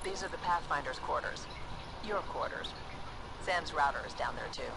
These are the Pathfinder's quarters. Your quarters. Sam's router is down there too.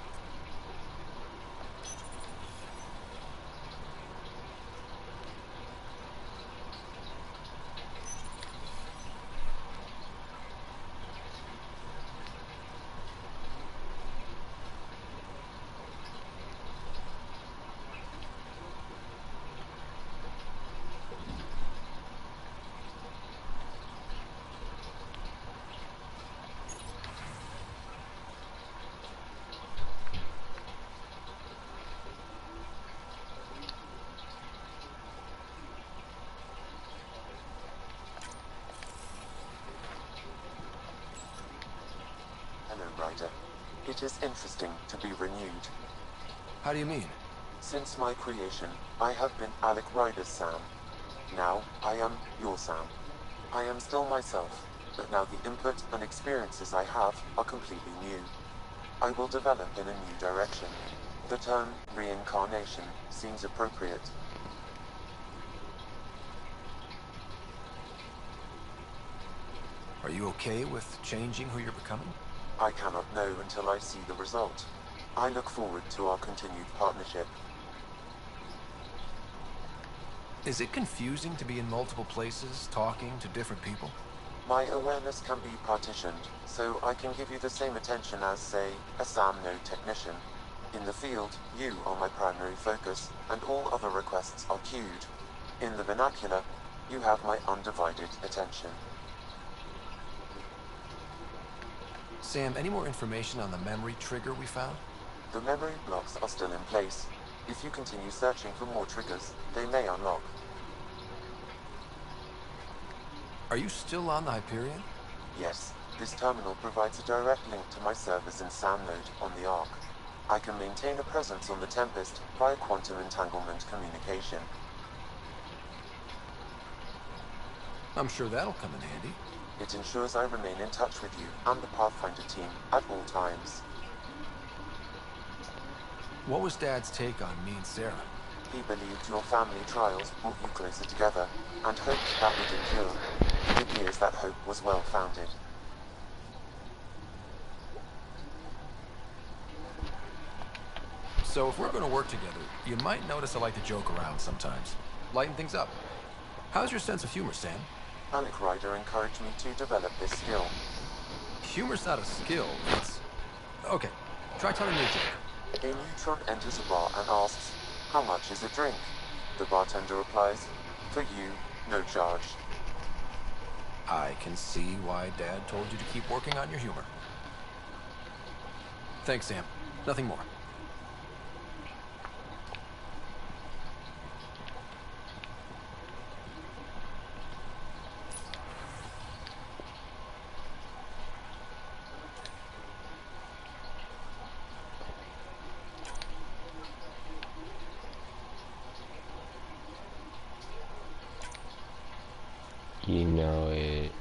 It is interesting to be renewed. How do you mean? Since my creation, I have been Alec Ryder's Sam. Now, I am your Sam. I am still myself, but now the input and experiences I have are completely new. I will develop in a new direction. The term reincarnation seems appropriate. Are you okay with changing who you're becoming? I cannot know until I see the result. I look forward to our continued partnership. Is it confusing to be in multiple places, talking to different people? My awareness can be partitioned, so I can give you the same attention as, say, a SAM node technician. In the field, you are my primary focus, and all other requests are queued. In the vernacular, you have my undivided attention. Sam, any more information on the memory trigger we found? The memory blocks are still in place. If you continue searching for more triggers, they may unlock. Are you still on the Hyperion? Yes, this terminal provides a direct link to my servers in SAM node on the Ark. I can maintain a presence on the Tempest via quantum entanglement communication. I'm sure that'll come in handy. It ensures I remain in touch with you and the Pathfinder team at all times. What was Dad's take on me and Sarah? He believed your family trials brought you closer together, and hoped that would endure. It appears that hope was well-founded. So if we're going to work together, you might notice I like to joke around sometimes. Lighten things up. How's your sense of humor, Sam? Alec Ryder encouraged me to develop this skill. Humor's not a skill, it's... Okay, try telling me a joke. A neutron enters a bar and asks, "How much is a drink?" The bartender replies, "For you, no charge." I can see why Dad told you to keep working on your humor. Thanks, Sam. Nothing more. You know it.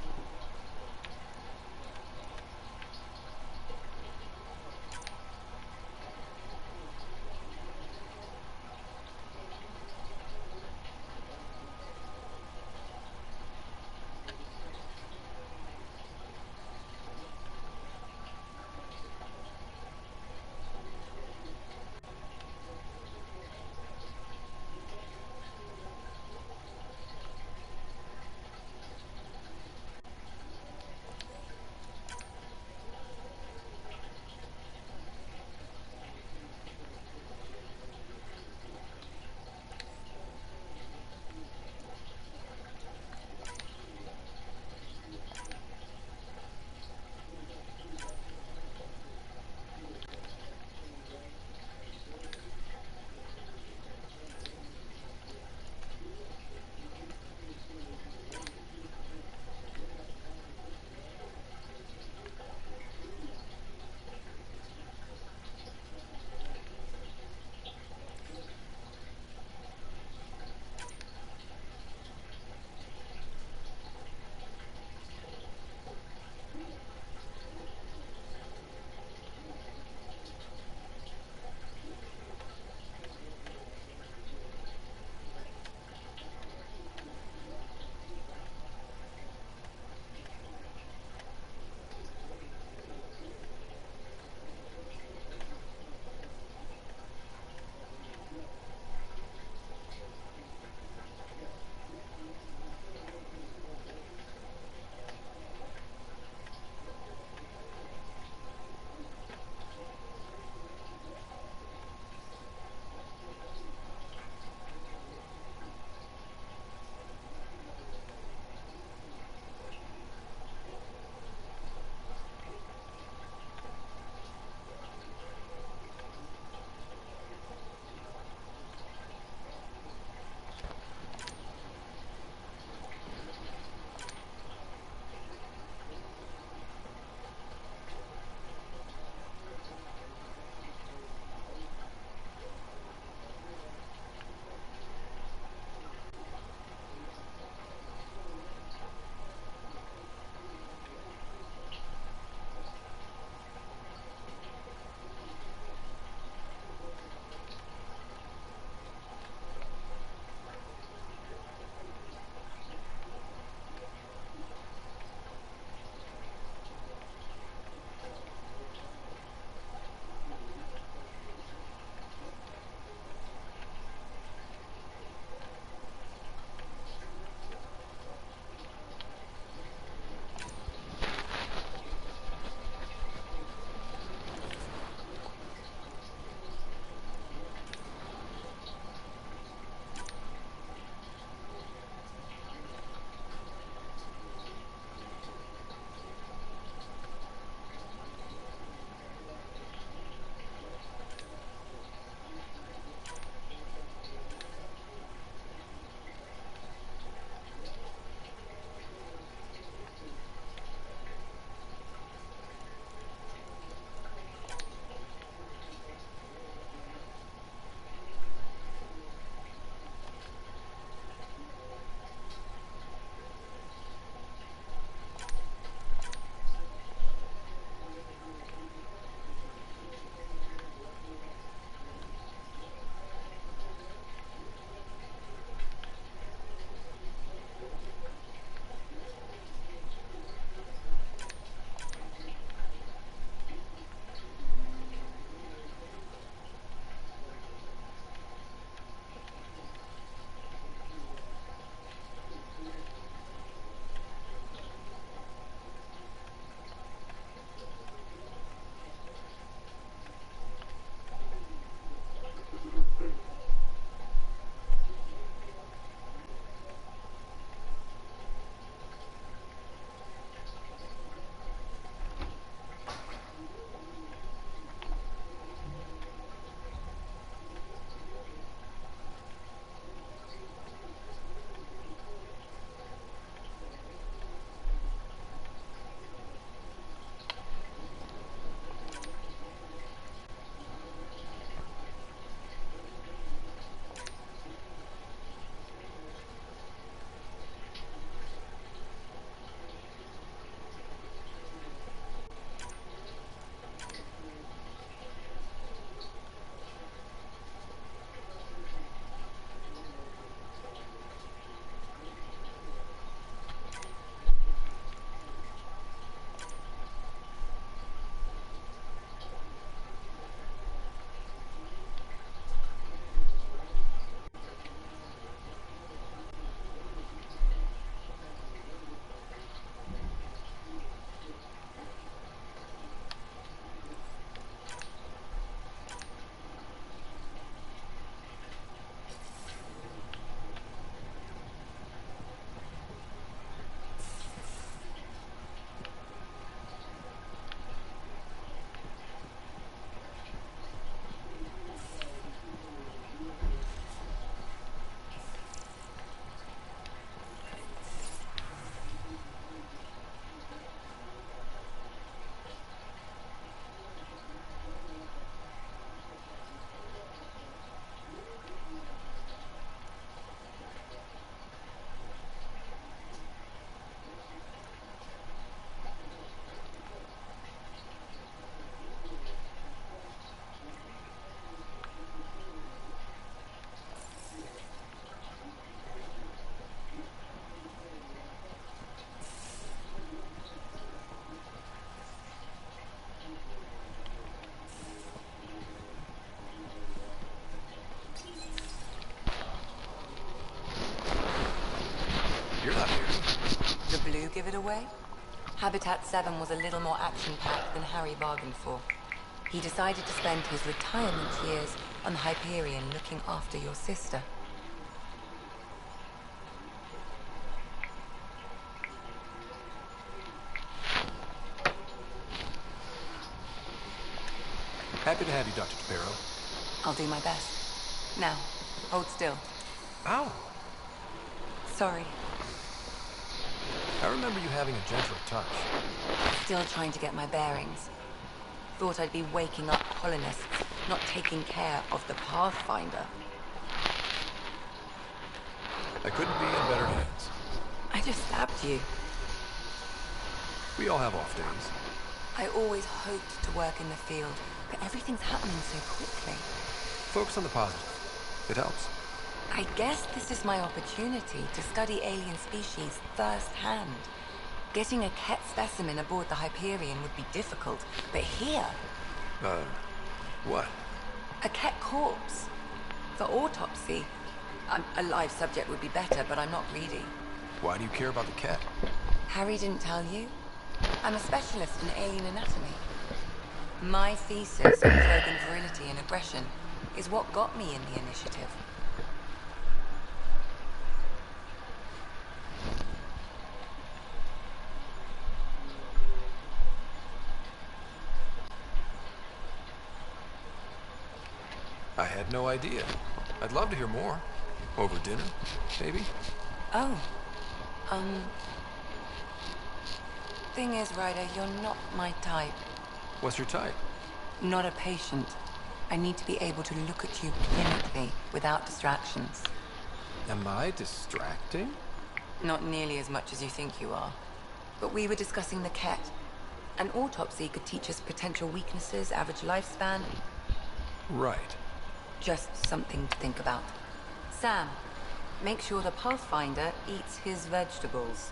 do give it away? Habitat 7 was a little more action-packed than Harry bargained for. He decided to spend his retirement years on Hyperion looking after your sister. Happy to have you, Dr. Tapero. I'll do my best. Now, hold still. Ow! Sorry. I remember you having a gentler touch. Still trying to get my bearings. Thought I'd be waking up colonists, not taking care of the Pathfinder. I couldn't be in better hands. I just stabbed you. We all have off days. I always hoped to work in the field, but everything's happening so quickly. Focus on the positive. It helps. I guess this is my opportunity to study alien species firsthand. Getting a Ket specimen aboard the Hyperion would be difficult, but here... What? A Ket corpse. For autopsy. A live subject would be better, but I'm not greedy. Why do you care about the cat? Harry didn't tell you? I'm a specialist in alien anatomy. My thesis on Krogan virility and aggression is what got me in the initiative. I had no idea. I'd love to hear more. Over dinner, maybe? Oh. Thing is, Ryder, you're not my type. What's your type? Not a patient. I need to be able to look at you clinically without distractions. Am I distracting? Not nearly as much as you think you are. But we were discussing the Ket. An autopsy could teach us potential weaknesses, average lifespan. Right. Just something to think about. Sam, make sure the Pathfinder eats his vegetables.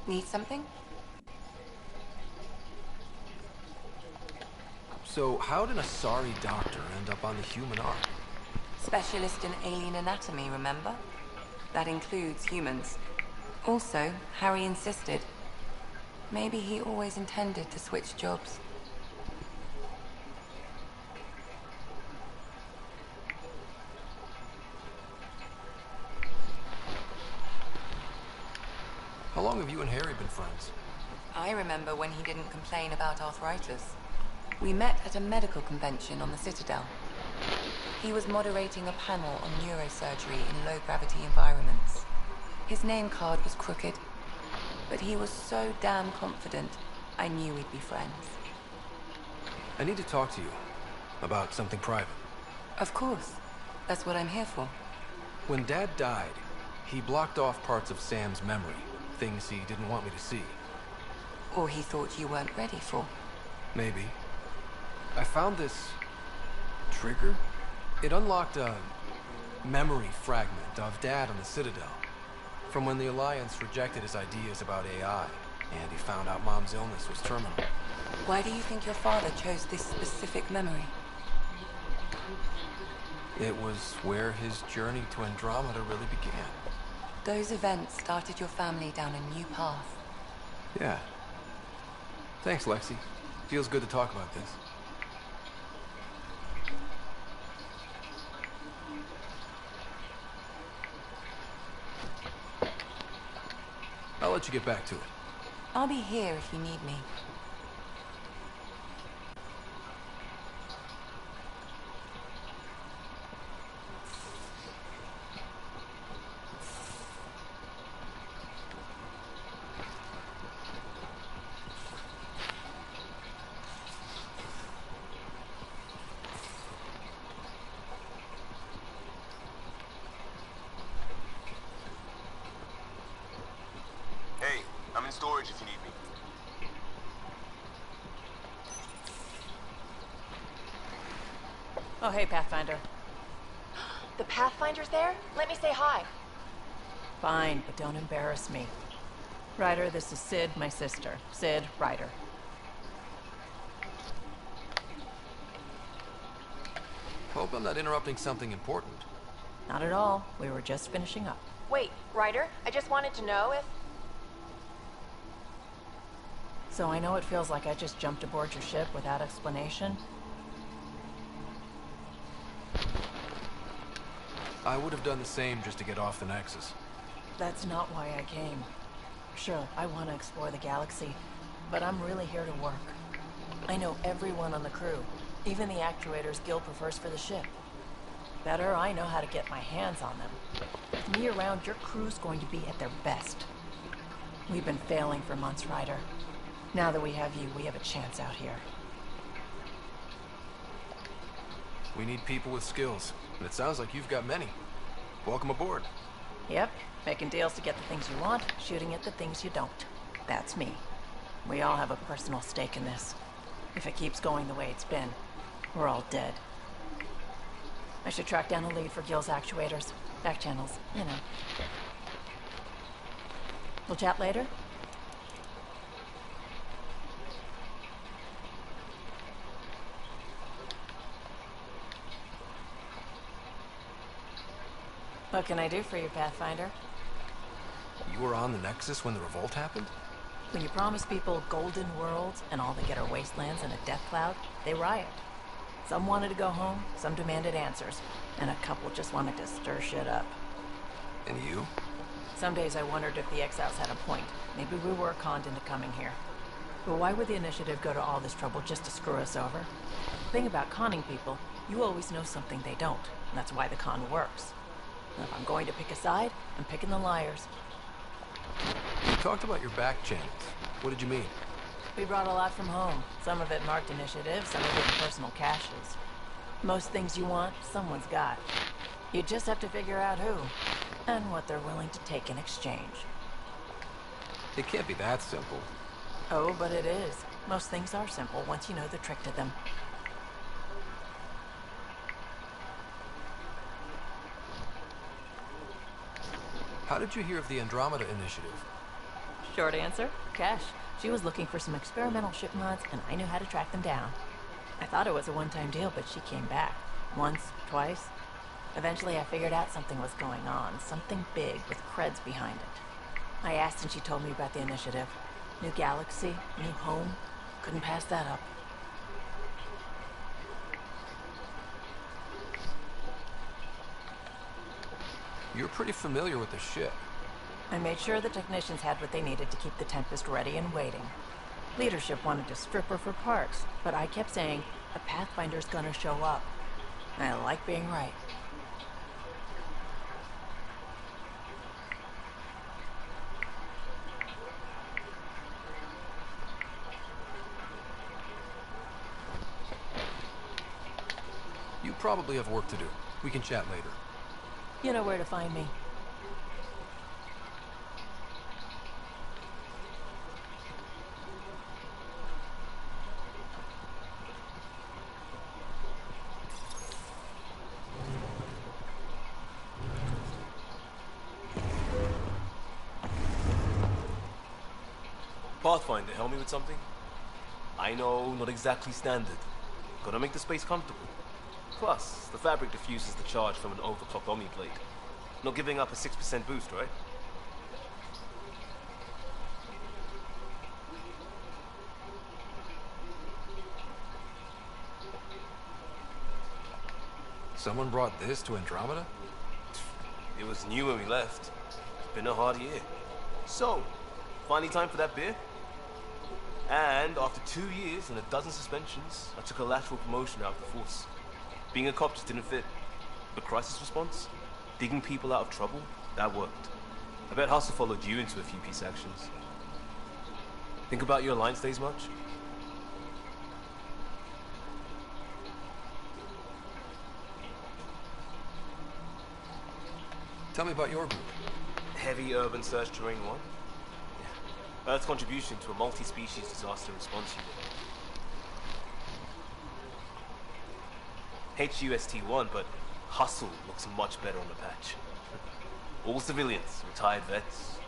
Need something? So, how did a sorry doctor end up on the human ark? Specialist in alien anatomy, remember? That includes humans. Also, Harry insisted. Maybe he always intended to switch jobs. How long have you and Harry been friends? I remember when he didn't complain about arthritis. We met at a medical convention on the Citadel. He was moderating a panel on neurosurgery in low-gravity environments. His name card was crooked, but he was so damn confident, I knew we'd be friends. I need to talk to you about something private. Of course. That's what I'm here for. When Dad died, he blocked off parts of Sam's memory, things he didn't want me to see. Or he thought you weren't ready for. Maybe. I found this trigger. It unlocked a memory fragment of Dad on the Citadel, from when the Alliance rejected his ideas about AI, and he found out Mom's illness was terminal. Why do you think your father chose this specific memory? It was where his journey to Andromeda really began. Those events started your family down a new path. Yeah. Thanks, Lexi. Feels good to talk about this. I'll let you get back to it. I'll be here if you need me. Hey, I'm in storage if you need me. Oh, hey, Pathfinder. The Pathfinder's there? Let me say hi. Fine, but don't embarrass me. Ryder, this is Sid, my sister. Sid, Ryder. Hope I'm not interrupting something important. Not at all. We were just finishing up. Wait, Ryder, I just wanted to know if... So I know it feels like I just jumped aboard your ship without explanation. I would have done the same just to get off the Nexus. That's not why I came. Sure, I want to explore the galaxy, but I'm really here to work. I know everyone on the crew, even the actuators Gil prefers for the ship. Better, I know how to get my hands on them. With me around, your crew's going to be at their best. We've been failing for months, Ryder. Now that we have you, we have a chance out here. We need people with skills, and it sounds like you've got many. Welcome aboard. Yep, making deals to get the things you want, shooting at the things you don't. That's me. We all have a personal stake in this. If it keeps going the way it's been, we're all dead. I should track down a lead for Gil's actuators. Back channels, you know. We'll chat later? What can I do for you, Pathfinder? You were on the Nexus when the revolt happened? When you promise people golden worlds and all they get are wastelands and a death cloud, they riot. Some wanted to go home, some demanded answers, and a couple just wanted to stir shit up. And you? Some days I wondered if the exiles had a point. Maybe we were conned into coming here. But why would the Initiative go to all this trouble just to screw us over? The thing about conning people, you always know something they don't, and that's why the con works. And if I'm going to pick a side, I'm picking the liars. You talked about your back channels. What did you mean? We brought a lot from home. Some of it marked initiative, some of it in personal caches. Most things you want, someone's got. You just have to figure out who, and what they're willing to take in exchange. It can't be that simple. Oh, but it is. Most things are simple once you know the trick to them. How did you hear of the Andromeda initiative? Short answer, Cash. She was looking for some experimental ship mods, and I knew how to track them down. I thought it was a one-time deal, but she came back. Once, twice. Eventually I figured out something was going on, something big with creds behind it. I asked and she told me about the initiative. New galaxy, new home. Couldn't pass that up. You're pretty familiar with the ship. I made sure the technicians had what they needed to keep the Tempest ready and waiting. Leadership wanted to strip her for parts, but I kept saying, a Pathfinder's gonna show up. I like being right. You probably have work to do. We can chat later. You know where to find me. Pathfinder, help me with something? I know, not exactly standard. Gotta make the space comfortable. Plus, the fabric diffuses the charge from an overclocked Omni blade. Not giving up a 6% boost, right? Someone brought this to Andromeda? It was new when we left. It's been a hard year. So, finally time for that beer? And after 2 years and a dozen suspensions, I took a lateral promotion out of the force. Being a cop just didn't fit. But crisis response? Digging people out of trouble? That worked. I bet Hustle followed you into a few peace actions. Think about your Alliance days much? Tell me about your group. Heavy urban search terrain 1? Yeah. Earth's contribution to a multi-species disaster response unit. HUST-1, but Hustle looks much better on the patch. All civilians, retired vets,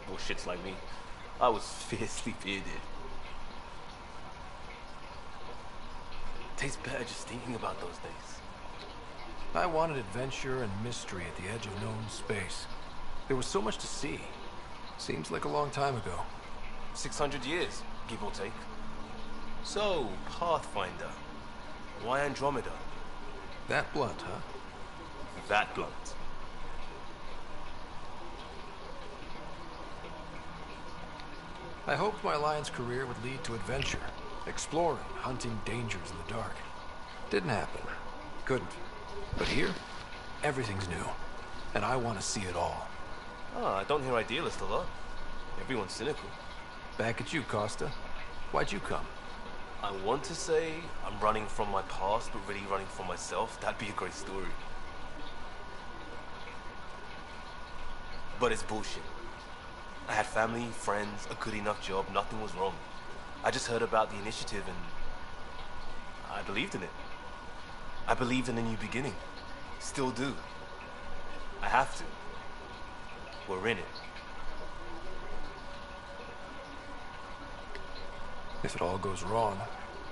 or shits like me. I was fiercely bearded. Tastes better just thinking about those days. I wanted adventure and mystery at the edge of known space. There was so much to see. Seems like a long time ago. 600 years, give or take. So, Pathfinder. Why Andromeda? That blunt, huh? That blunt. I hoped my Alliance career would lead to adventure. Exploring, hunting dangers in the dark. Didn't happen. Couldn't. But here, everything's new. And I want to see it all. Ah, I don't hear idealist a lot. Everyone's cynical. Back at you, Costa. Why'd you come? I want to say I'm running from my past, but really running from myself. That'd be a great story. But it's bullshit. I had family, friends, a good enough job, nothing was wrong. I just heard about the initiative and I believed in it. I believed in a new beginning. Still do. I have to. We're in it. If it all goes wrong,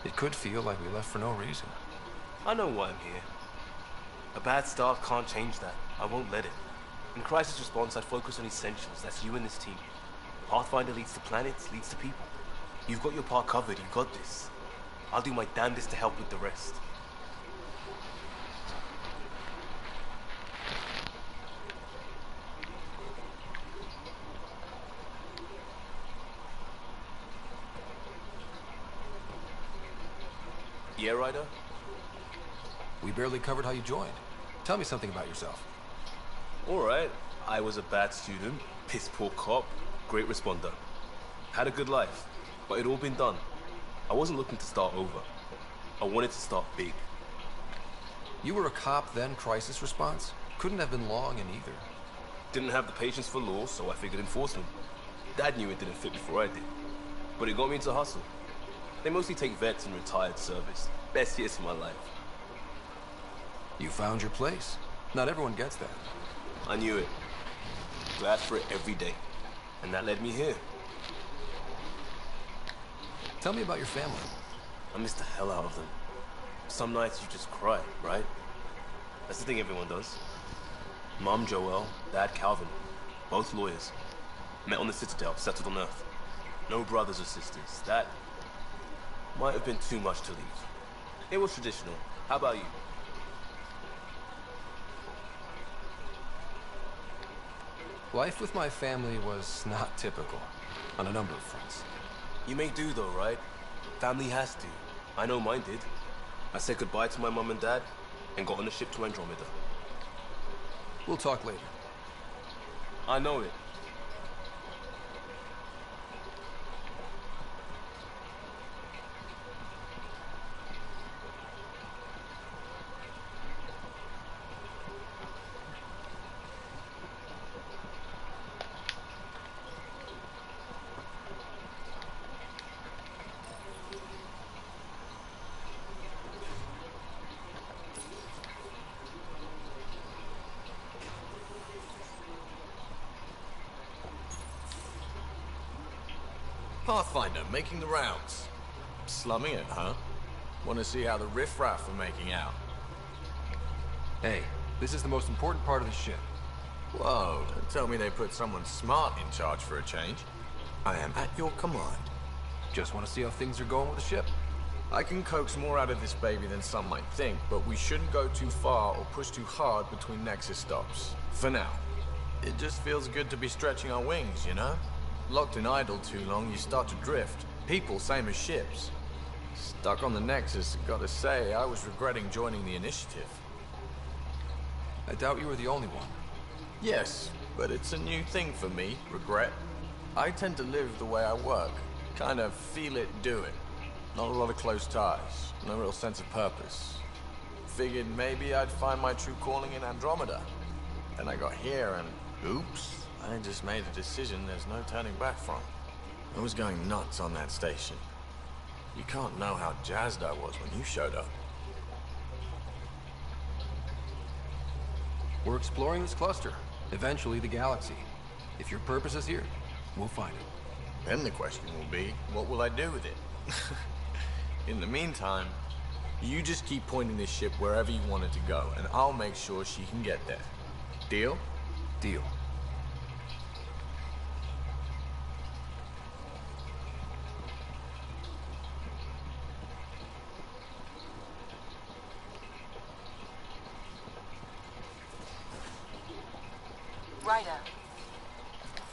it could feel like we left for no reason. I know why I'm here. A bad start can't change that. I won't let it. In crisis response, I'd focus on essentials. That's you and this team. Pathfinder leads to planets, leads to people. You've got your part covered. You've got this. I'll do my damnedest to help with the rest. Yeah, Ryder? We barely covered how you joined. Tell me something about yourself. Alright, I was a bad student, piss poor cop, great responder. Had a good life, but it'd all been done. I wasn't looking to start over. I wanted to start big. You were a cop, then crisis response? Couldn't have been long in either. Didn't have the patience for law, so I figured enforcement. Dad knew it didn't fit before I did. But it got me into hustle. They mostly take vets and retired service. Best years of my life. You found your place. Not everyone gets that. I knew it. Glad for it every day. And that led me here. Tell me about your family. I miss the hell out of them. Some nights you just cry, right? That's the thing everyone does. Mom Joelle, Dad Calvin. Both lawyers. Met on the Citadel, settled on Earth. No brothers or sisters. That might have been too much to leave. It was traditional. How about you? Life with my family was not typical, on a number of fronts. You may do though, right? Family has to. I know mine did. I said goodbye to my mom and dad, and got on a ship to Andromeda. We'll talk later. I know it. Pathfinder making the rounds. Slumming it, huh? Want to see how the riffraff are making out? Hey, this is the most important part of the ship. Whoa, don't tell me they put someone smart in charge for a change. I am at your command. Just want to see how things are going with the ship. I can coax more out of this baby than some might think, but we shouldn't go too far or push too hard between Nexus stops. For now. It just feels good to be stretching our wings, you know? Locked in idle too long, you start to drift. People, same as ships. Stuck on the Nexus, gotta say, I was regretting joining the initiative. I doubt you were the only one. Yes, but it's a new thing for me, regret. I tend to live the way I work. Kind of feel it, do it. Not a lot of close ties, no real sense of purpose. Figured maybe I'd find my true calling in Andromeda. Then I got here and, oops, I just made a decision there's no turning back from. I was going nuts on that station. You can't know how jazzed I was when you showed up. We're exploring this cluster, eventually the galaxy. If your purpose is here, we'll find it. Then the question will be, what will I do with it? In the meantime, you just keep pointing this ship wherever you want it to go, and I'll make sure she can get there. Deal? Deal. Ryder,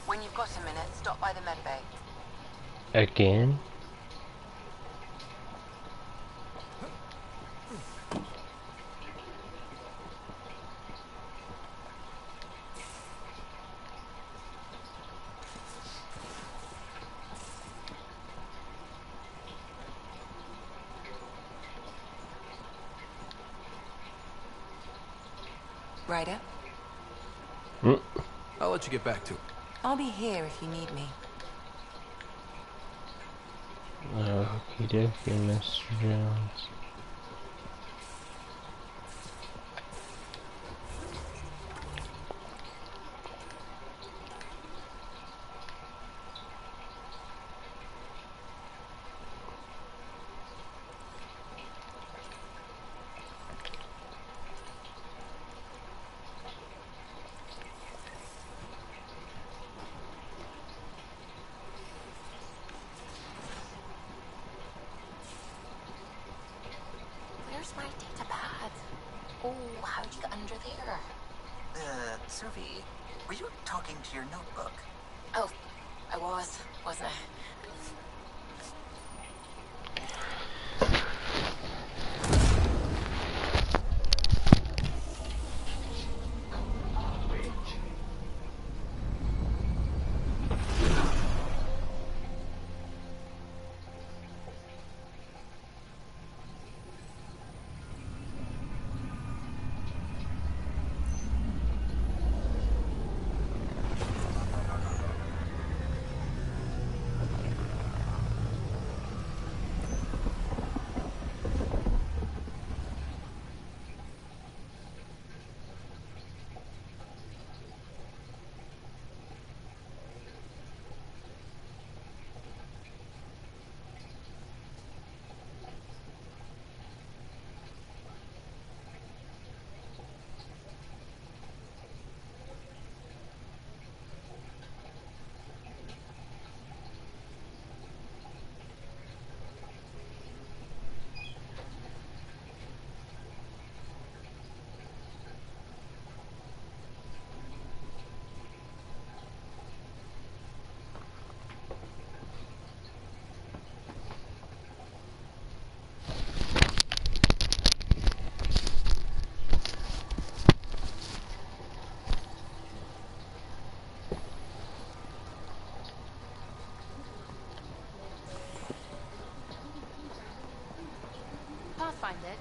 when you've got a minute, stop by the medbay. Again? Ryder? I'll let you get back to it. I'll be here if you need me. Okie dokie, Mr. Jones. Where's my data pad? Oh, how'd you get under there? Survey, were you talking to your notebook? Oh, I was, wasn't I?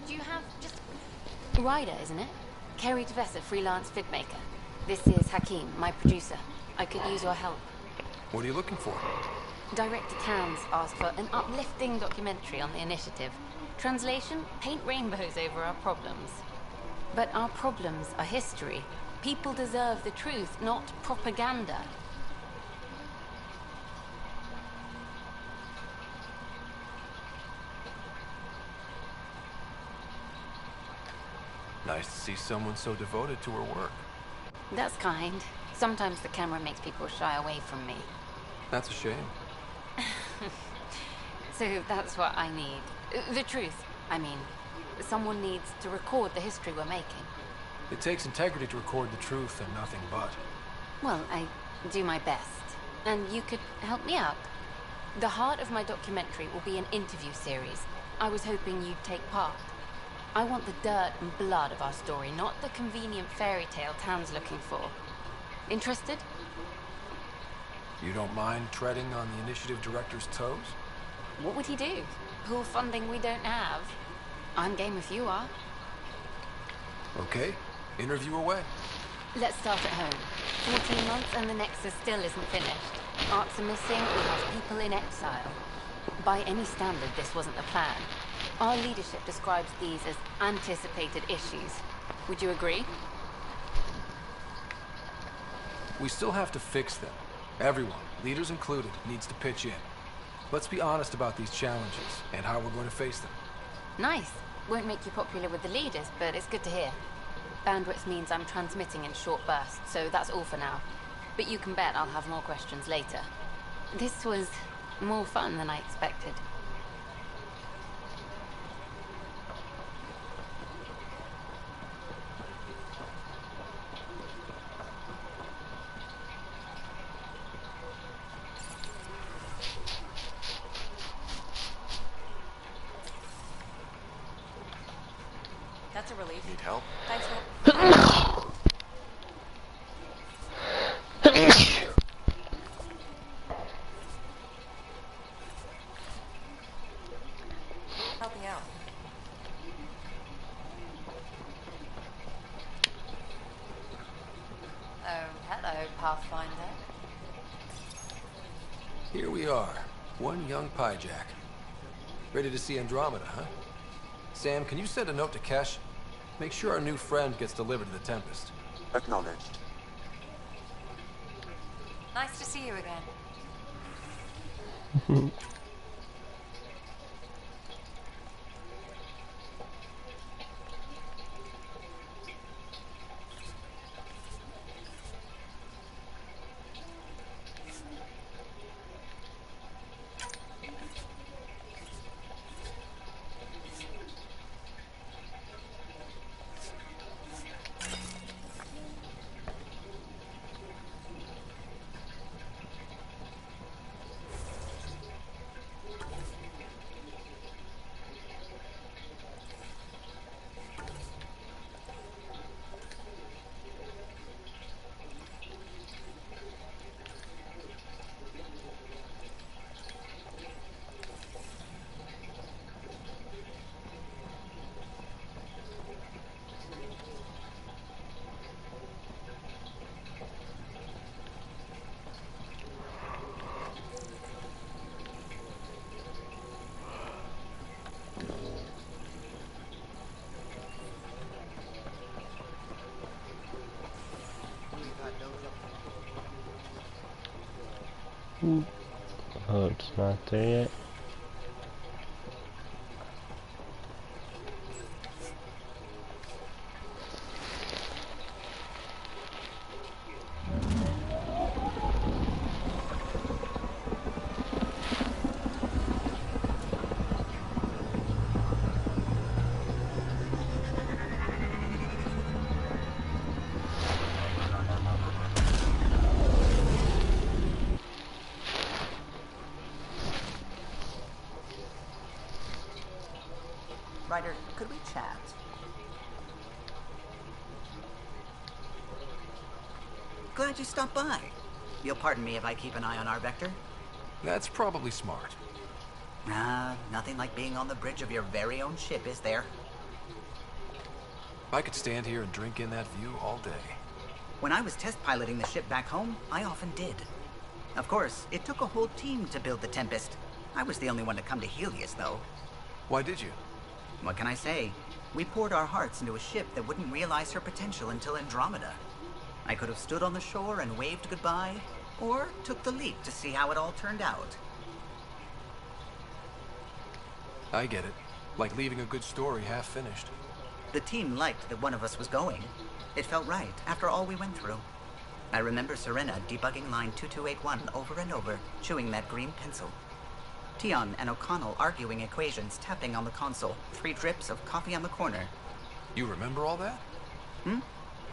Do you have just... Ryder, isn't it? Kerry Tvessa, freelance vidmaker. This is Hakim, my producer. I could use your help. What are you looking for? Director Tans asked for an uplifting documentary on the initiative. Translation, paint rainbows over our problems. But our problems are history. People deserve the truth, not propaganda. Nice to see someone so devoted to her work. That's kind. Sometimes the camera makes people shy away from me. That's a shame. So that's what I need. The truth, I mean. Someone needs to record the history we're making. It takes integrity to record the truth and nothing but. Well, I do my best. And you could help me out. The heart of my documentary will be an interview series. I was hoping you'd take part. I want the dirt and blood of our story, not the convenient fairy tale Tan's looking for. Interested? You don't mind treading on the initiative director's toes? What would he do? Pool funding we don't have. I'm game if you are. Okay, interview away. Let's start at home. 14 months and the Nexus still isn't finished. Arts are missing, we have people in exile. By any standard, this wasn't the plan. Our leadership describes these as anticipated issues. Would you agree? We still have to fix them. Everyone, leaders included, needs to pitch in. Let's be honest about these challenges and how we're going to face them. Nice. Won't make you popular with the leaders, but it's good to hear. Bandwidth means I'm transmitting in short bursts, so that's all for now. But you can bet I'll have more questions later. This was more fun than I expected. That's a relief. Need help? Thanks for... helping out. Oh, hello, Pathfinder. Here we are, one young piejack. Ready to see Andromeda, huh? Sam, can you send a note to Kesh? Make sure our new friend gets delivered to the Tempest. Acknowledged. Nice to see you again. Oh, it's not there yet. Ryder, could we chat? Glad you stopped by. You'll pardon me if I keep an eye on our vector? That's probably smart. Nothing like being on the bridge of your very own ship, is there? I could stand here and drink in that view all day. When I was test piloting the ship back home, I often did. Of course, it took a whole team to build the Tempest. I was the only one to come to Helios, though. Why did you? What can I say? We poured our hearts into a ship that wouldn't realize her potential until Andromeda. I could have stood on the shore and waved goodbye, or took the leap to see how it all turned out. I get it. Like leaving a good story half finished. The team liked that one of us was going. It felt right, after all we went through. I remember Serena debugging line 2281 over and over, chewing that green pencil. Tion and O'Connell arguing equations, tapping on the console, 3 drips of coffee on the corner. You remember all that?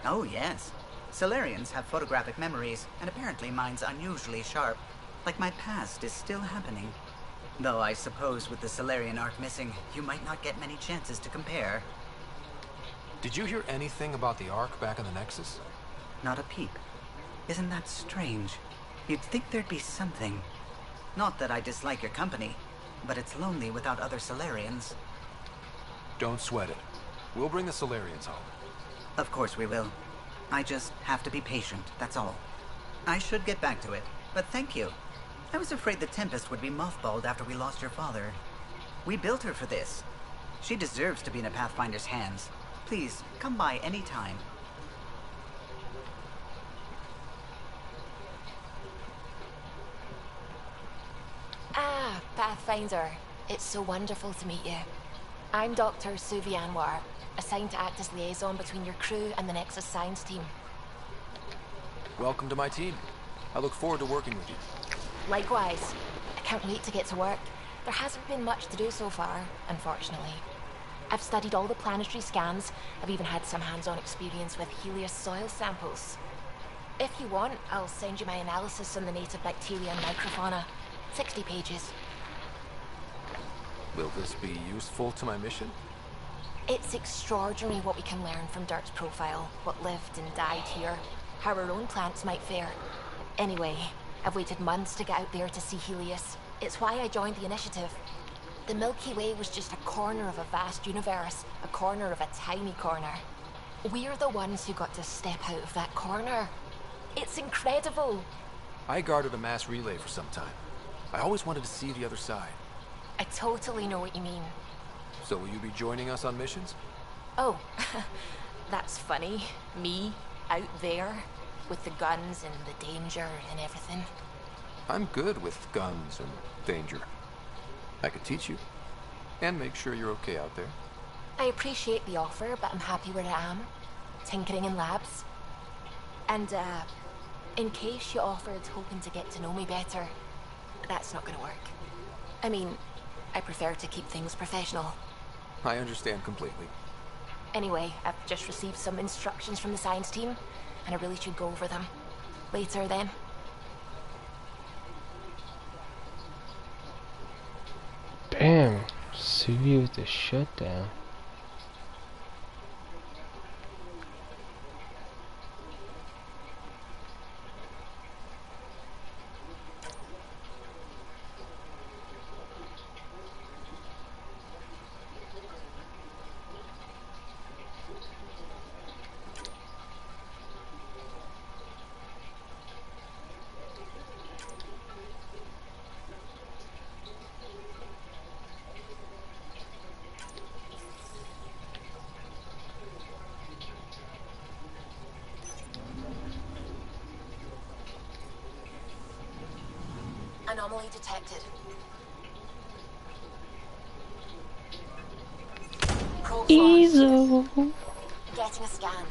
Oh, yes. Solarians have photographic memories, and apparently mine's unusually sharp. Like my past is still happening. Though I suppose with the Solarian arc missing, you might not get many chances to compare. Did you hear anything about the Ark back in the Nexus? Not a peep. Isn't that strange? You'd think there'd be something. Not that I dislike your company, but it's lonely without other Solarians. Don't sweat it. We'll bring the Solarians home. Of course we will. I just have to be patient, that's all. I should get back to it, but thank you. I was afraid the Tempest would be mothballed after we lost your father. We built her for this. She deserves to be in a Pathfinder's hands. Please, come by any time. Ah, Pathfinder. It's so wonderful to meet you. I'm Dr. Suvi Anwar, assigned to act as liaison between your crew and the Nexus Science team. Welcome to my team. I look forward to working with you. Likewise. I can't wait to get to work. There hasn't been much to do so far, unfortunately. I've studied all the planetary scans. I've even had some hands-on experience with Helios soil samples. If you want, I'll send you my analysis on the native bacteria and microfauna. 60 pages. Will this be useful to my mission? It's extraordinary what we can learn from Dirt's profile, what lived and died here, how our own plants might fare. Anyway, I've waited months to get out there to see Helios. It's why I joined the initiative. The Milky Way was just a corner of a vast universe, a corner of a tiny corner. We're the ones who got to step out of that corner. It's incredible. I guarded a mass relay for some time. I always wanted to see the other side. I totally know what you mean. So will you be joining us on missions? Oh, that's funny. Me, out there, with the guns and the danger and everything. I'm good with guns and danger. I could teach you, and make sure you're okay out there. I appreciate the offer, but I'm happy where I am. Tinkering in labs. And, in case you offered hoping to get to know me better, that's not gonna work. I mean, I prefer to keep things professional. I understand completely. Anyway, I've just received some instructions from the science team, and I really should go over them. Later, then. Damn, Suvi with the shutdown. Anomaly detected. Easel. Getting a scan.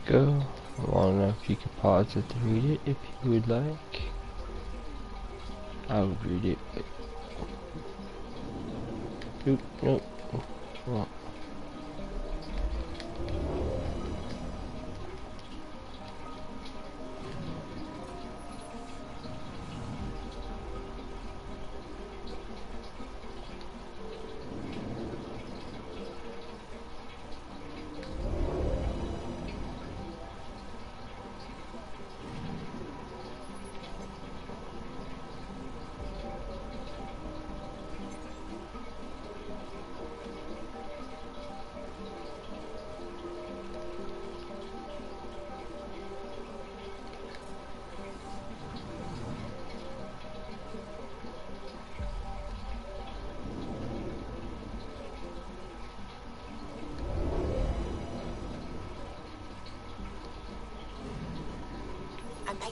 Go. I don't know if you could pause it to read it if you would like. I would read it, but nope. Well.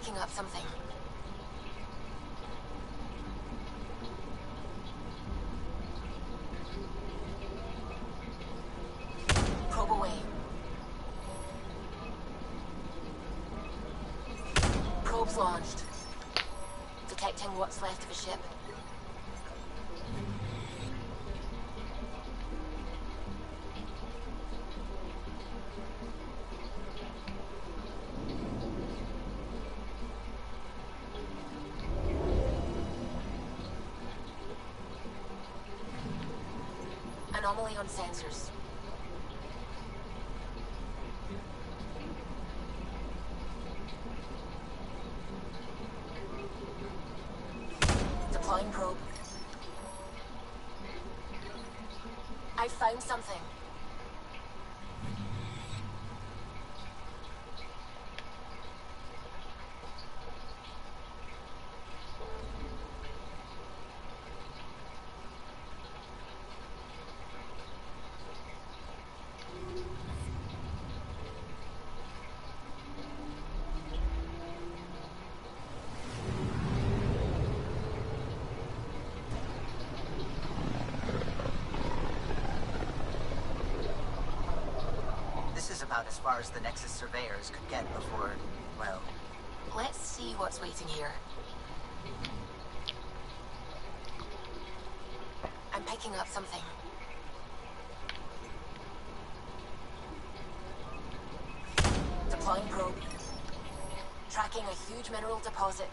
picking up something. Probe away. Probe's launched. Detecting what's left of a ship. Anomaly on sensors. Deploying probe. I found something. About as far as the Nexus surveyors could get before, well... Let's see what's waiting here. I'm picking up something. Deploying probe. Tracking a huge mineral deposit.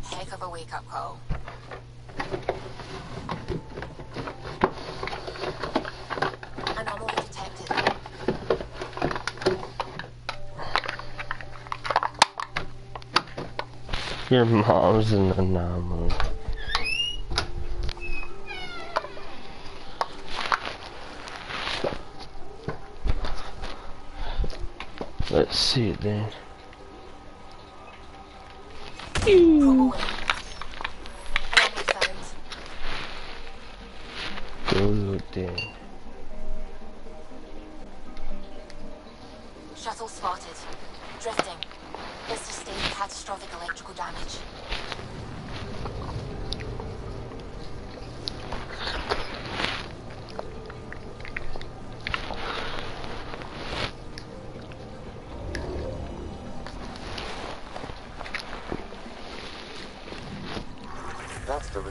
Heck of a wake-up call. Anomaly detected. Your mom's an anomaly. Let's see it then. Go look there. Shuttle spotted. Drifting. It sustained catastrophic electrical damage.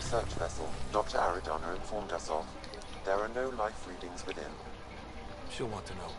research vessel Dr. Aradana informed us of. There are no life readings within. She'll want to know.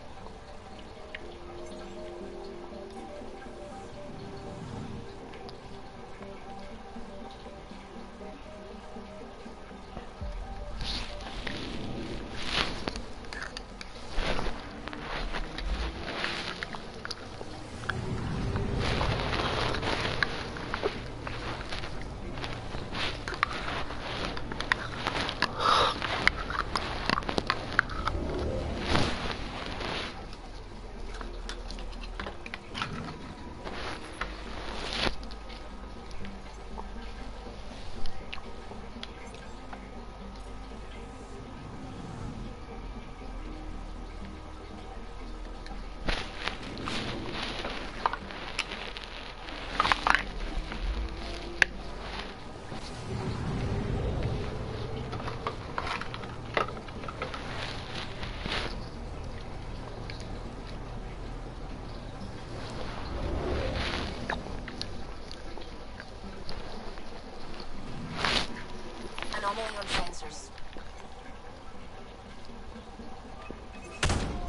Anomaly on sensors.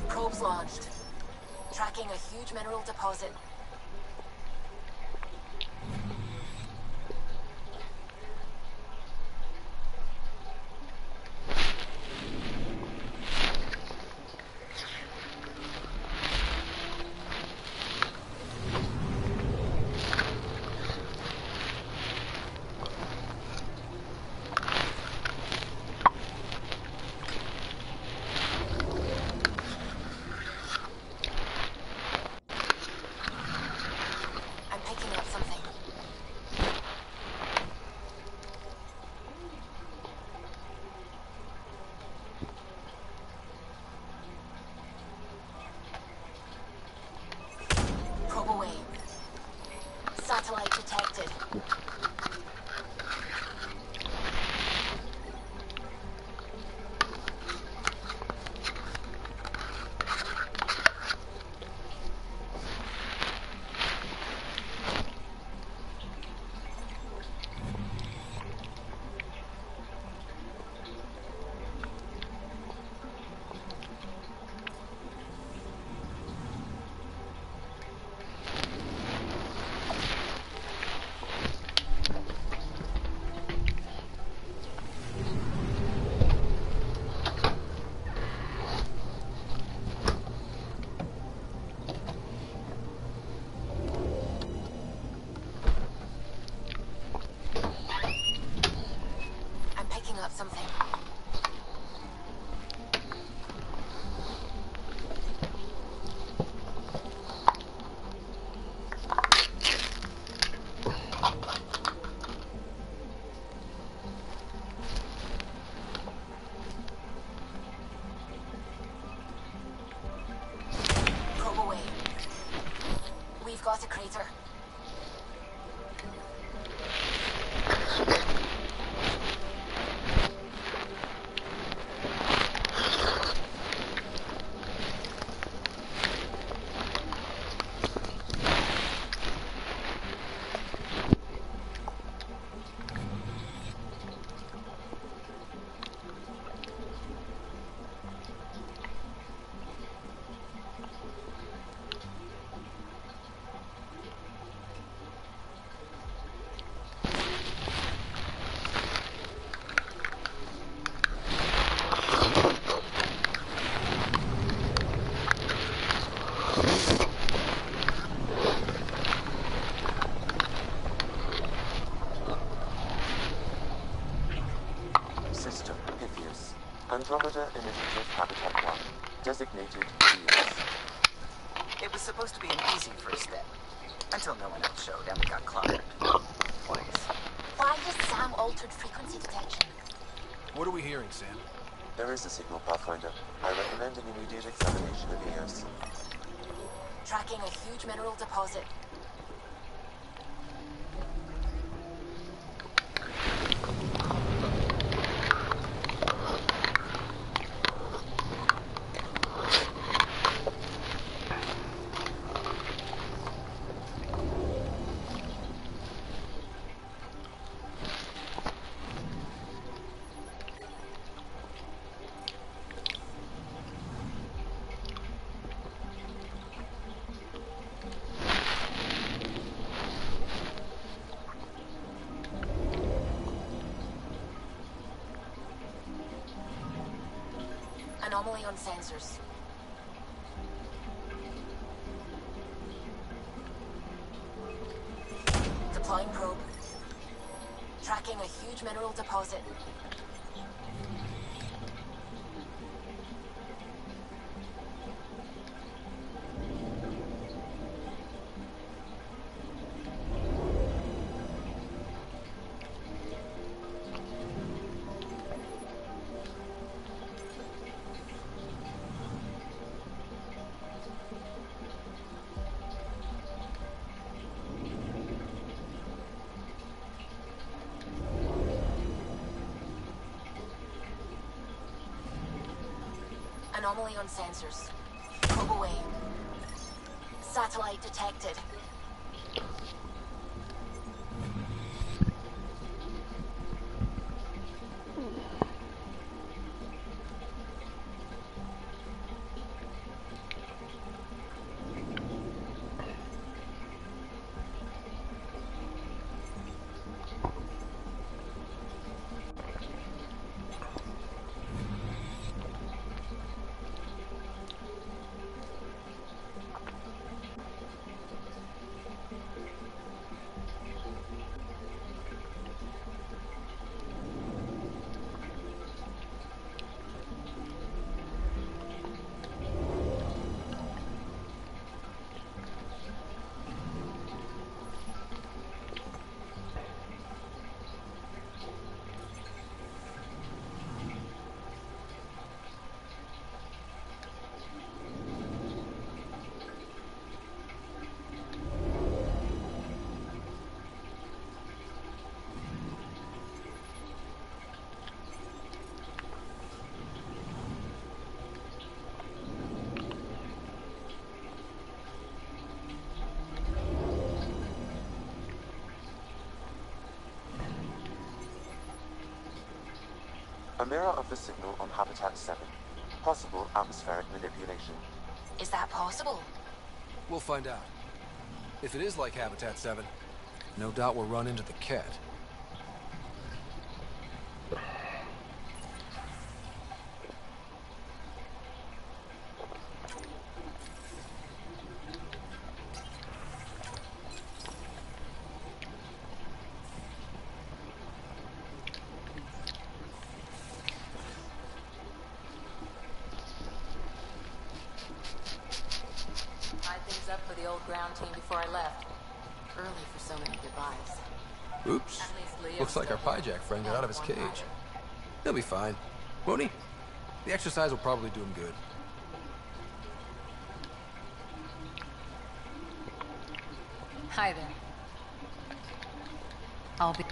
Probes launched. Tracking a huge mineral deposit. Satellite detected. Something. Probe away. We've got a crater. Andromeda Initiative Habitat 1, designated Venus. It was supposed to be an easy first step, until no one else showed and we got clobbered. Twice. Why has Sam altered frequency detection? What are we hearing, Sam? There is a signal, Pathfinder. I recommend an immediate examination of EOS. Tracking a huge mineral deposit. Anomaly on sensors. Deploying probe. Tracking a huge mineral deposit. Anomaly on sensors. Probe away. Satellite detected. A mirror of the signal on Habitat 7. Possible atmospheric manipulation. Is that possible? We'll find out. If it is like Habitat 7, no doubt we'll run into the cat. Up for the old ground team before I left. Early for so many goodbyes. Oops. Looks like our Pyjack friend got out of his cage. He'll be fine, won't he? The exercise will probably do him good. Hi there. I'll be...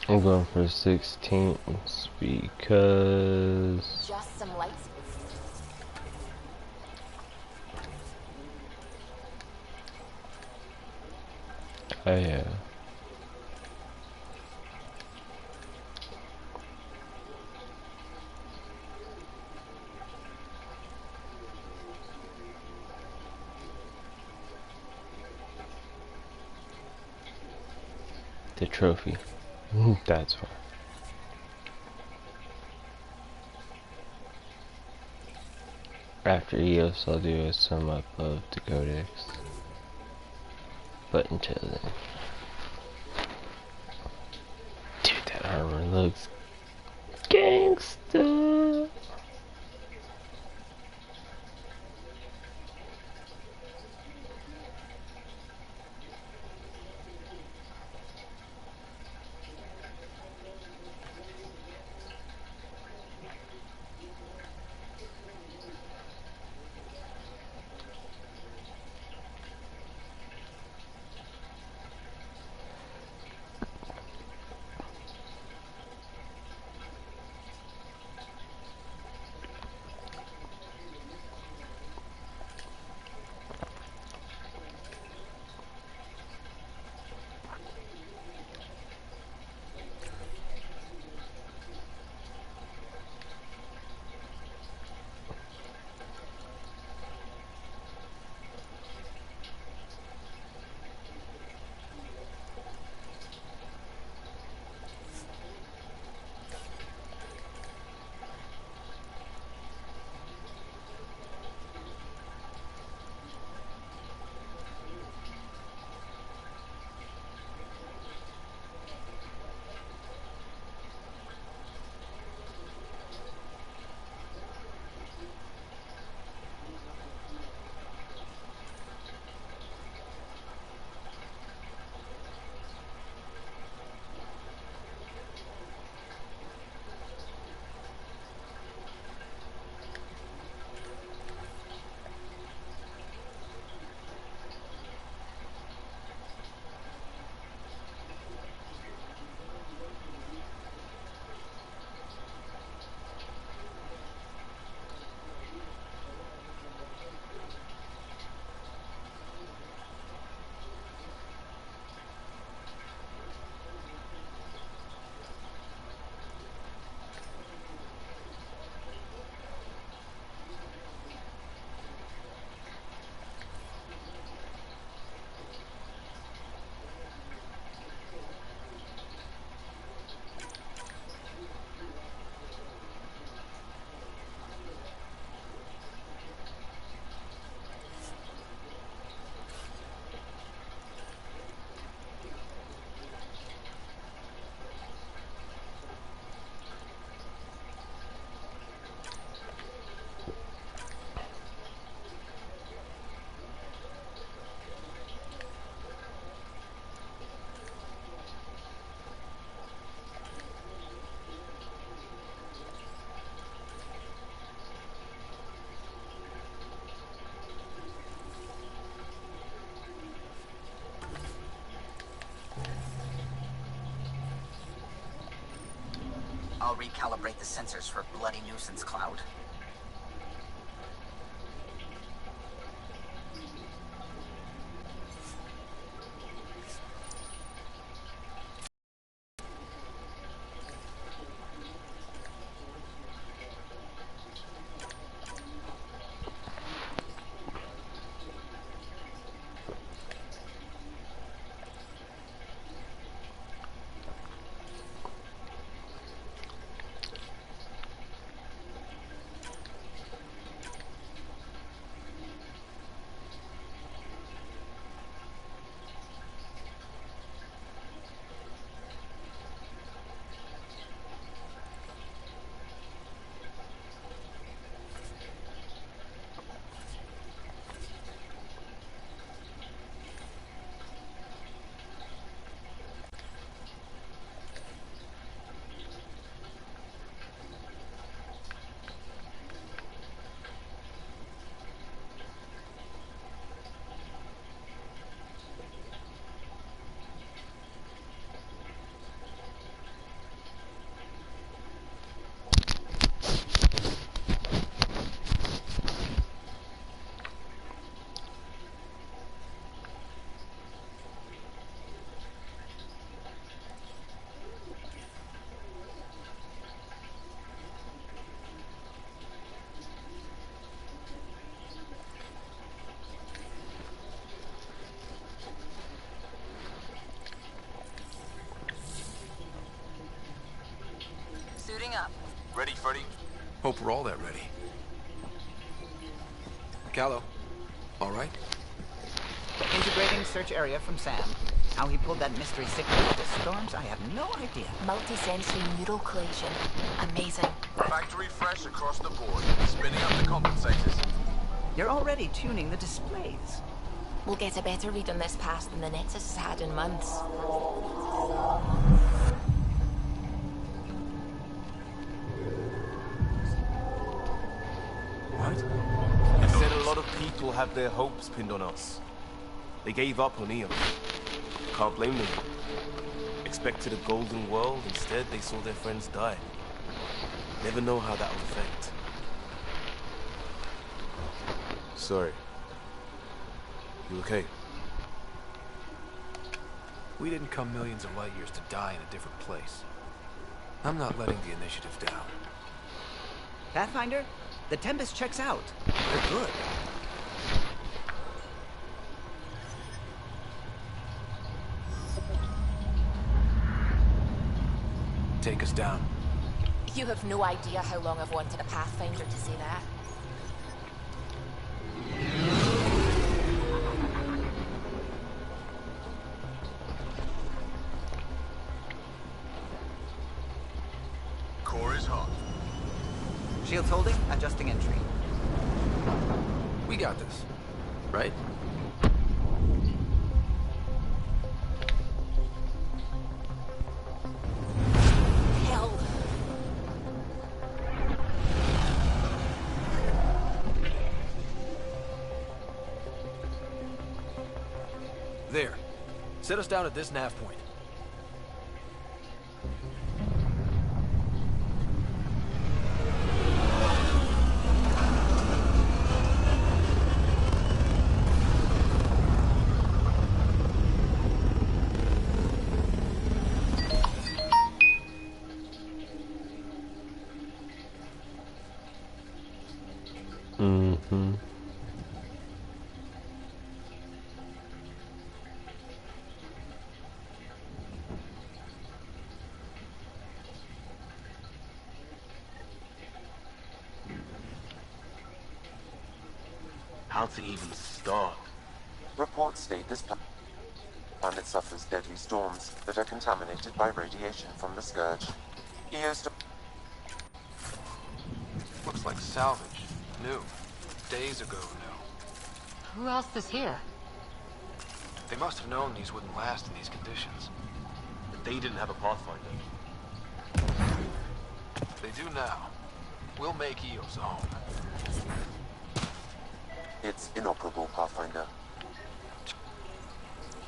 I'm going for 16th because Just some lights. I the trophy. That's why. After EOS, I'll do a sum up of the codex. But until then, dude, that armor looks gangsta. I'll recalibrate the sensors for bloody nuisance cloud. Suiting up. Ready, Freddy? Hope we're all that ready. Callow, all right? Integrating search area from Sam. How he pulled that mystery signal into storms, I have no idea. Multi-sensory neural collision. Amazing. Factory fresh across the board. Spinning up the compensators. You're already tuning the displays. We'll get a better read on this pass than the Nexus has had in months. What? It said a lot of people have their hopes pinned on us. They gave up on Eos. Can't blame them. Expected a golden world, instead they saw their friends die. Never know how that will affect. Sorry. You okay? We didn't come millions of light years to die in a different place. I'm not letting the initiative down. Pathfinder, the Tempest checks out. They're good. Take us down. You have no idea how long I've wanted a Pathfinder to say that. Core is hot. Shields holding, adjusting entry. We got this, right? Hell. There. Set us down at this nav point. Mm-hmm. How to even start? Reports state this planet suffers deadly storms that are contaminated by radiation from the Scourge. Eos Looks like salvage. New. Days ago, new. Who else is here? They must have known these wouldn't last in these conditions. But they didn't have a Pathfinder. They do now. We'll make Eos a home. It's inoperable, Pathfinder.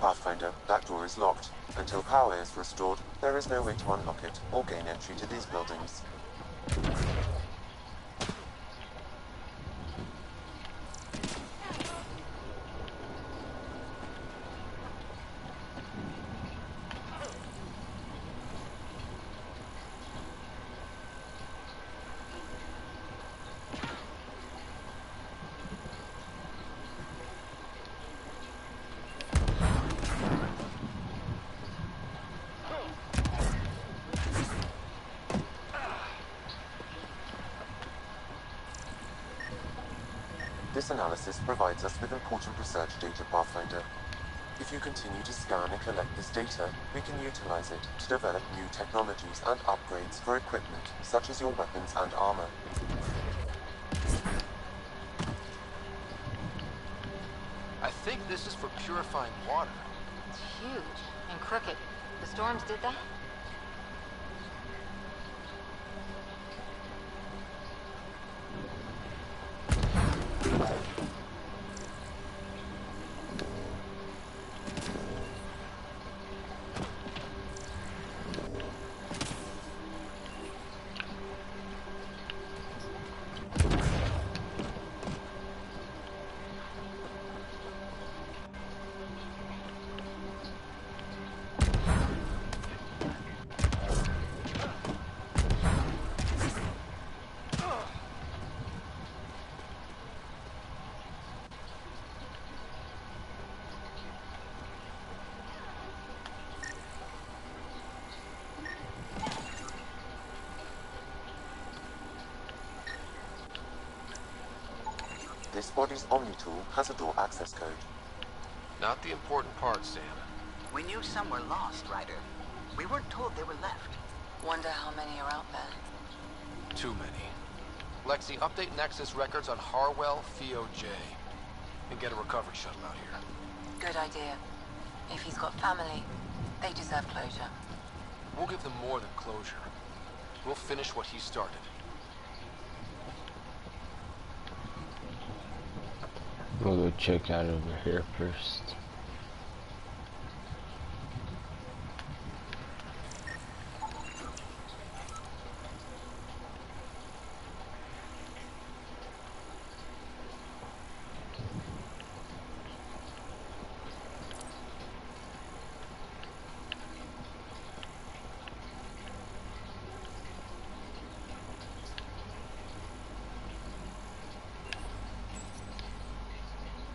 Pathfinder, that door is locked. Until power is restored, there is no way to unlock it or gain entry to these buildings. This analysis provides us with important research data, Pathfinder. If you continue to scan and collect this data, we can utilize it to develop new technologies and upgrades for equipment, such as your weapons and armor. I think this is for purifying water. It's huge and crooked. The storms did that? This body's Omni tool has a door access code. Not the important part, Sam. We knew some were lost, Ryder. We weren't told they were left. Wonder how many are out there. Too many. Lexi, update Nexus records on Harwell, Theo J. And get a recovery shuttle out here. Good idea. If he's got family, they deserve closure. We'll give them more than closure. We'll finish what he started. We'll go check out over here first.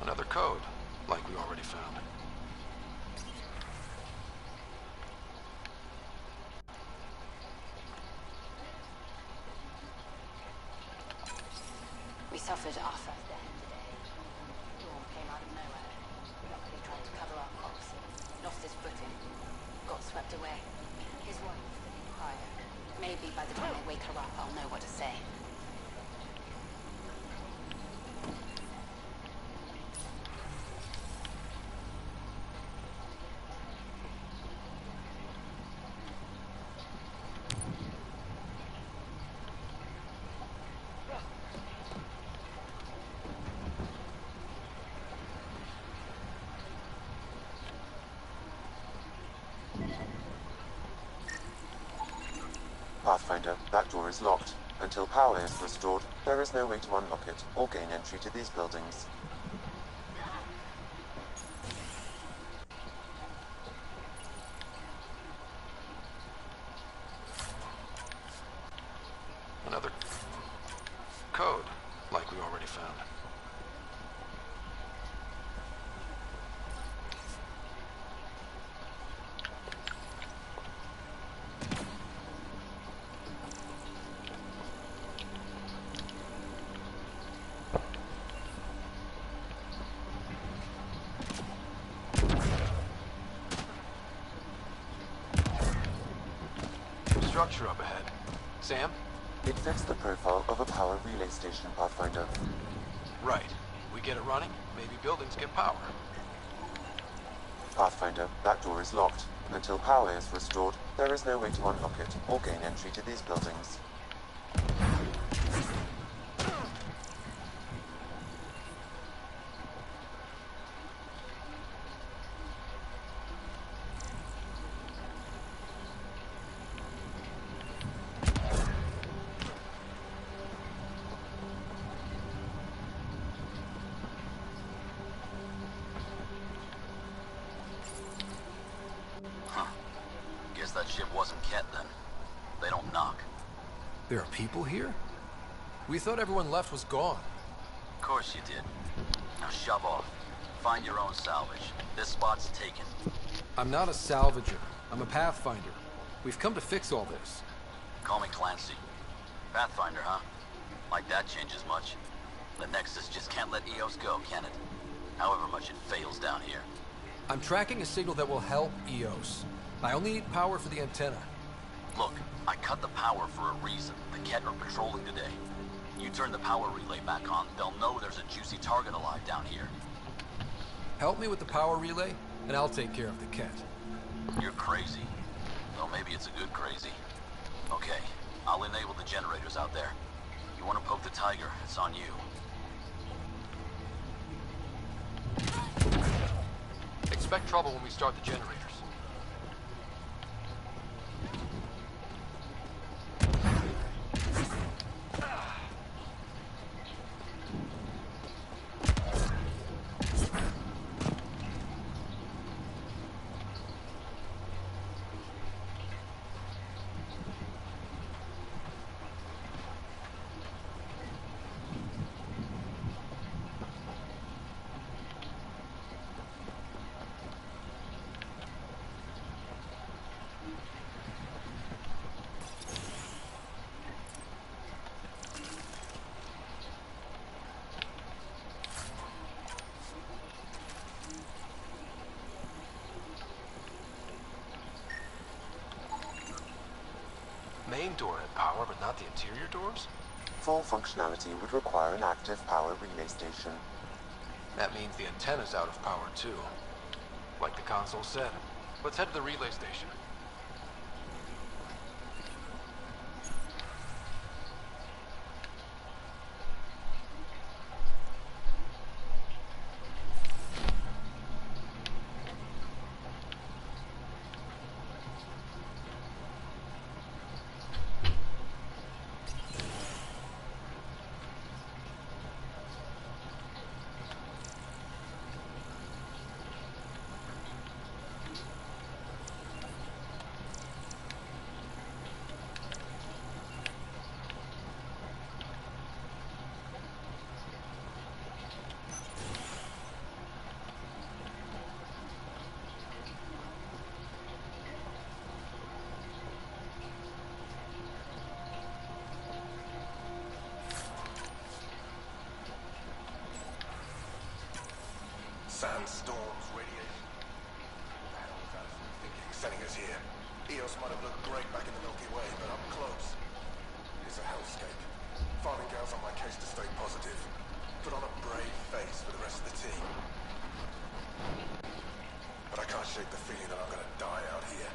Another code, like we already found. We suffered our first death today. Dawn came out of nowhere. Luckily tried to cover our cops. Lost his footing. Got swept away. His wife didn't inquire. Maybe by the time I wake her up, I'll know what to say. Pathfinder, that door is locked. Until power is restored, there is no way to unlock it or gain entry to these buildings. Another code, like we already found. Structure up ahead. Sam? It fits the profile of a power relay station, Pathfinder. Right. We get it running, maybe buildings get power. Pathfinder, that door is locked. Until power is restored, there is no way to unlock it or gain entry to these buildings. ship wasn't Ket then. They don't knock. There are people here? We thought everyone left was gone. Of course you did. Now shove off. Find your own salvage. This spot's taken. I'm not a salvager. I'm a pathfinder. We've come to fix all this. Call me Clancy. Pathfinder, huh? Like that changes much. The Nexus just can't let EOS go, can it? However much it fails down here. I'm tracking a signal that will help EOS. I only need power for the antenna. Look, I cut the power for a reason. The Ket are patrolling today. You turn the power relay back on, they'll know there's a juicy target alive down here. Help me with the power relay, and I'll take care of the Ket. You're crazy. Well, maybe it's a good crazy. Okay, I'll enable the generators out there. You want to poke the tiger, it's on you. Expect trouble when we start the generators. Main door had power, but not the interior doors? Full functionality would require an active power relay station. That means the antenna's out of power too. Like the console said. Let's head to the relay station. Sandstorms, radiation. What the hell was that thinking sending us here? EOS might have looked great back in the Milky Way, but up close, it's a hellscape. Farthingale's on my case to stay positive. Put on a brave face for the rest of the team. But I can't shake the feeling that I'm gonna die out here.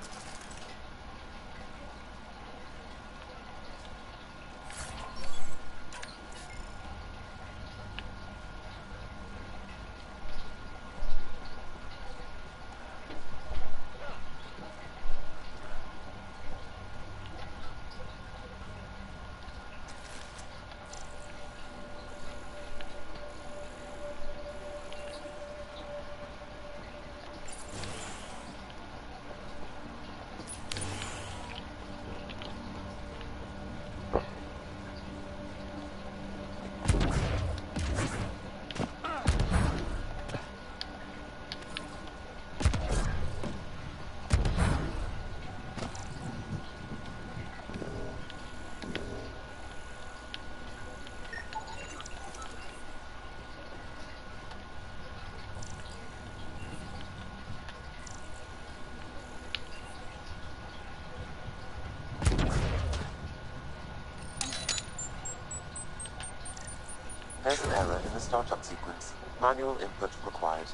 There's an error in the startup sequence. Manual input required.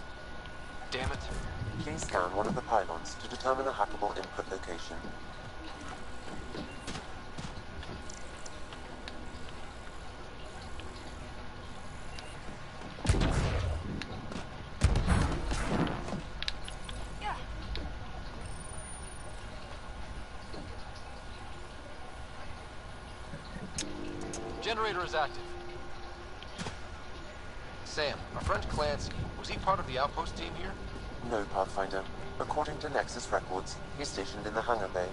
Damn it. Please scan one of the pylons to determine a hackable input location. Generator is active. Sam, our friend Clancy, was he part of the outpost team here? No, Pathfinder. According to Nexus records, he's stationed in the hangar bay.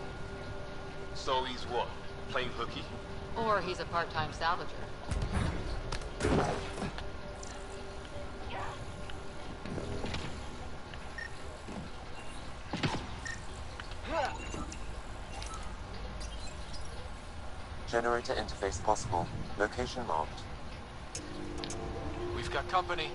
So he's what? Plain hooky? Or he's a part-time salvager. Generator interface possible. Location marked. We've got company.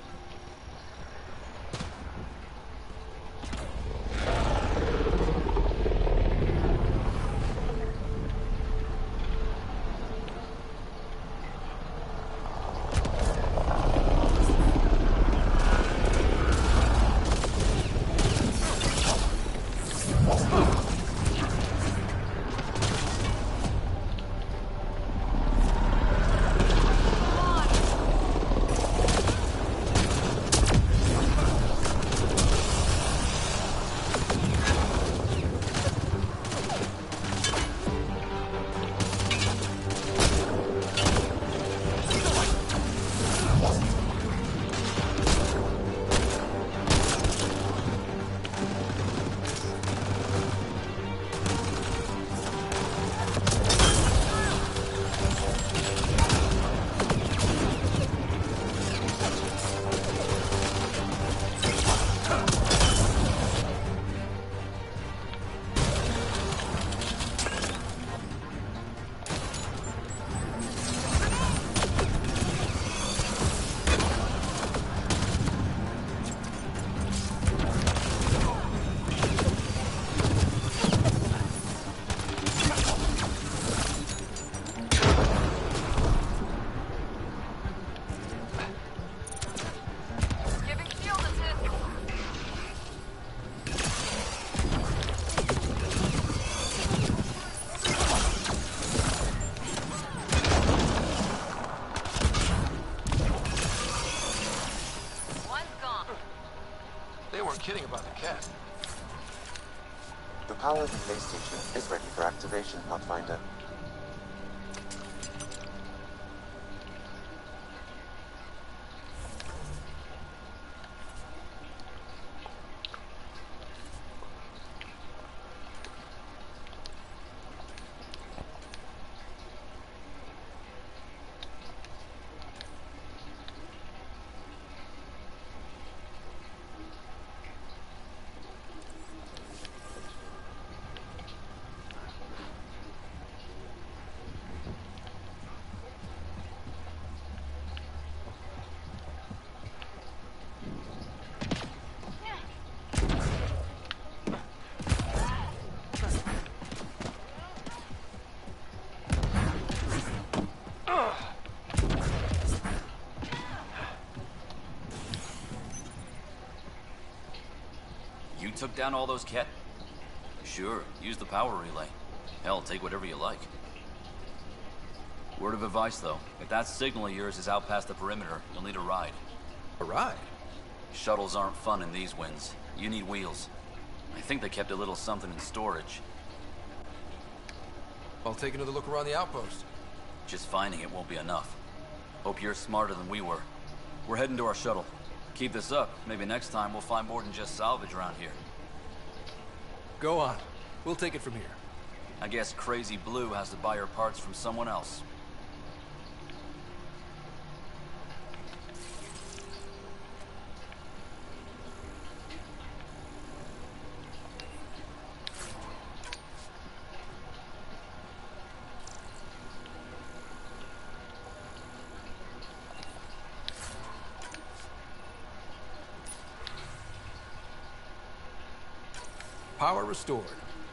Kidding about the cat. The power of the base station is ready for activation, Pathfinder. You took down all those cat... Sure, use the power relay. Hell, take whatever you like. Word of advice, though. If that signal of yours is out past the perimeter, you'll need a ride. A ride? Shuttles aren't fun in these winds. You need wheels. I think they kept a little something in storage. I'll take another look around the outpost. Just finding it won't be enough. Hope you're smarter than we were. We're heading to our shuttle. Keep this up. Maybe next time we'll find more than just salvage around here. Go on. We'll take it from here. I guess Crazy Blue has to buy her parts from someone else. Power restored.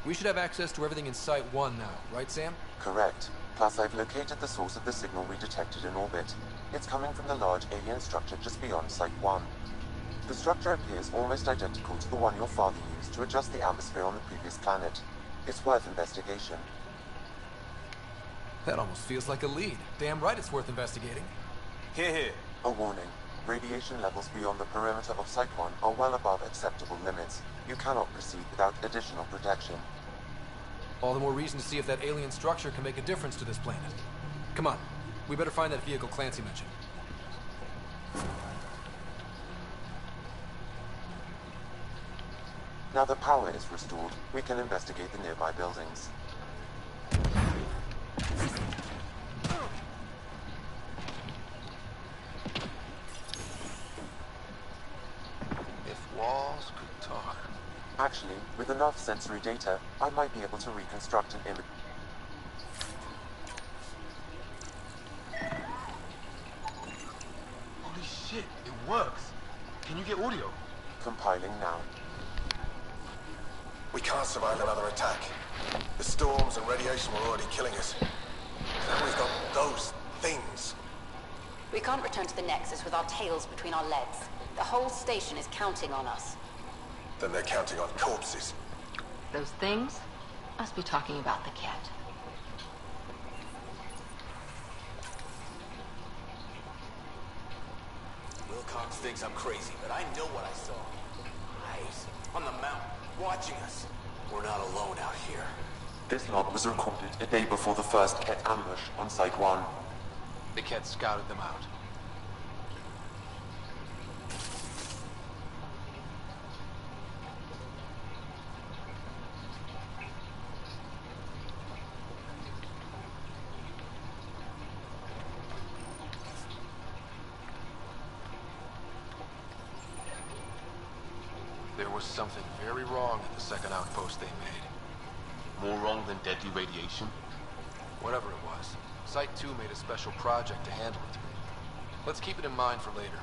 We should have access to everything in Site 1 now, right, Sam? Correct. Plus, I've located the source of the signal we detected in orbit. It's coming from the large alien structure just beyond Site 1. The structure appears almost identical to the one your father used to adjust the atmosphere on the previous planet. It's worth investigation. That almost feels like a lead. Damn right it's worth investigating. Here, here. A warning. Radiation levels beyond the perimeter of Site 1 are well above acceptable limits. You cannot proceed without additional protection. All the more reason to see if that alien structure can make a difference to this planet. Come on. We better find that vehicle Clancy mentioned. Now the power is restored, we can investigate the nearby buildings. If walls could talk. Actually, with enough sensory data, I might be able to reconstruct an image. Holy shit, it works. Can you get audio? Compiling now. We can't survive another attack. The storms and radiation were already killing us. Now we've got those things. We can't return to the Nexus with our tails between our legs. The whole station is counting on us. Then they're counting on corpses. Those things must be talking about the cat. Wilcox thinks I'm crazy, but I know what I saw. Eyes on the mountain, watching us. We're not alone out here. This log was recorded a day before the first Ket ambush on Site 1. The Ket scouted them out. There was something very wrong at the second outpost they made. More wrong than deadly radiation? Whatever it was, Site 2 made a special project to handle it. Let's keep it in mind for later.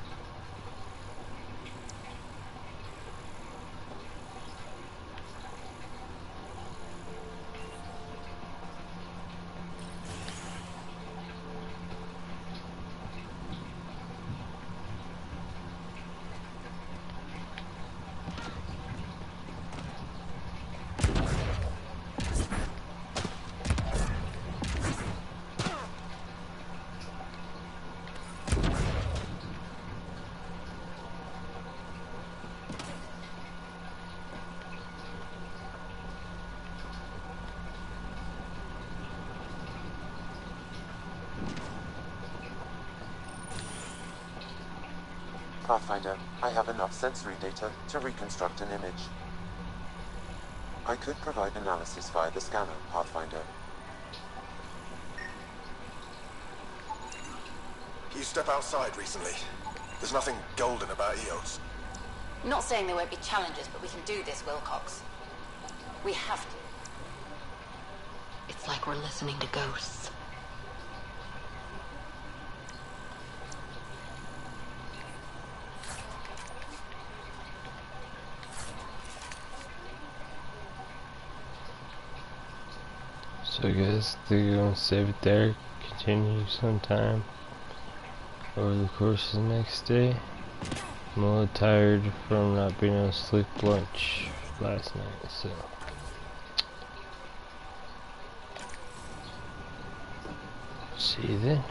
Pathfinder, I have enough sensory data to reconstruct an image. I could provide analysis via the scanner, Pathfinder. You step outside recently. There's nothing golden about Eos. Not saying there won't be challenges, but we can do this, Wilcox. We have to. It's like we're listening to ghosts. So I guess they're gonna save it there, continue sometime over the course of the next day. I'm a little tired from not being able to sleep lunch last night, so see you then.